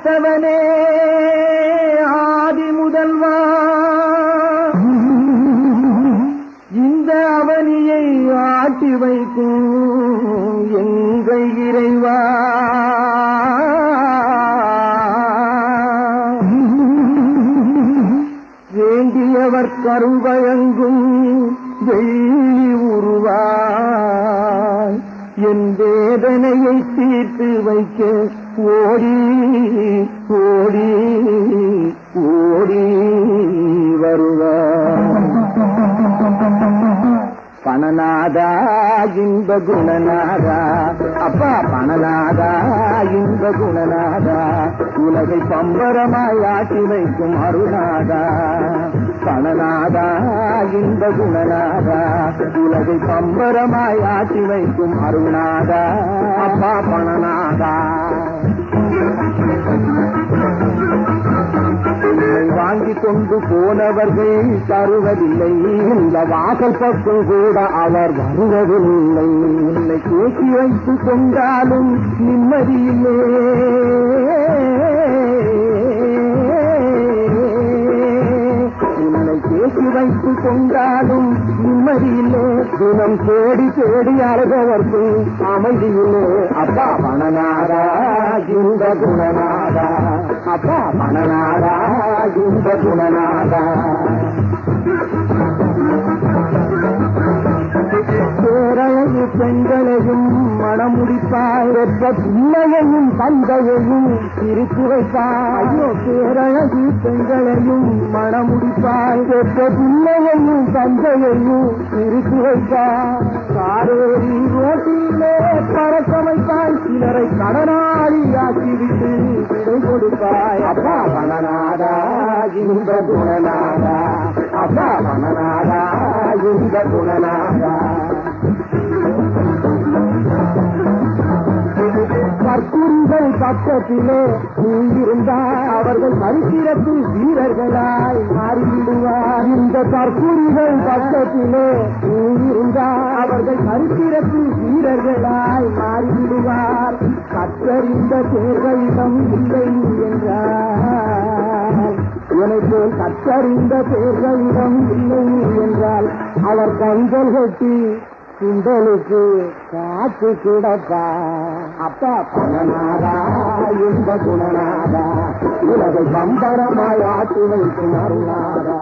படைத்தவனே ஆதி முதல்வா, இந்த அவனியை ஆட்டி வைக்கும் எங்கள் இறைவா. வேண்டியவர் கருவழங்கும் வெள்ளி உருவாய் என் வேதனையை தீர்த்து வைக்க ஓடி ஓடி ஓடி வருவார். பணநாதா இன்ப குணநாதா, அப்பா பணநாதா இன்ப குணநாதா, உலகை பம்பரமாய் ஆட்டி வைக்கும் அருநாதா. பணநாதா இன்ப குணநாதா, உலகை பம்பரமாய் ஆட்டி வைக்கும் அருநாதா. அப்பா பணநாதா வாங்கி கொண்டு போனவர்கள் தருவதில்லை, இந்த வாசல் பக்கம் கூட அவர் வருவதில்லை. உன்னை கேட்டி வைத்துக் கொண்டாலும் நிம்மதியில்லை, உன்னை கேட்டி வைத்துக் கொண்டாலும் நிம்மதியில்லை. தினம் தேடி தேடி அழகவர்க்கு அமைதியில்லை. அப்பா பணநாதா இந்த குணநாதா, அப்பா பணநாதா இந்த குணநாதா. பேரழகு பெண்களையும் மணமுடிப்பாய், பெற்ற பிள்ளையையும் தந்தையையும் பிரித்து வைப்பாய். ஐயோ பேரழகு பெண்களையும் மணமுடிப்பாய், பெற்ற பிள்ளையையும் தந்தையையும் பிரித்து வைப்பாய். காரேரி ரோட்டிலே பறக்க வைப்பாய், சிலரை கடனாளி ஆக்கிவிட்டு விடை கொடுப்பாய். அப்பா பணநாதா இந்த குணநாதா, அப்பா பணநாதா இந்த குணநாதா. கற்குறிகள் பக்கத்திலே நீ இருந்தால் அவர்கள் சரித்திரத்தில் வீரர்களாய் மாறிவிடுவார். இந்த கற்குறிகள் பக்கத்திலே நீ இருந்தால் அவர்கள் சரித்திரத்தில் வீரர்களாய் மாறிவிடுவார். கற்றறிந்த பேர்களிடம் இல்லை என்றால், உனக்கு கற்றறிந்த பேர்களிடம் இல்லை என்றால் அவர் கண்கள் கட்டி குண்டலுக்கு காத்து கிடப்பா. அப்பா பணநாதா இந்த குணநாதா, உலகை பம்பரமாய் ஆட்டி வைக்கும் அருளாதா.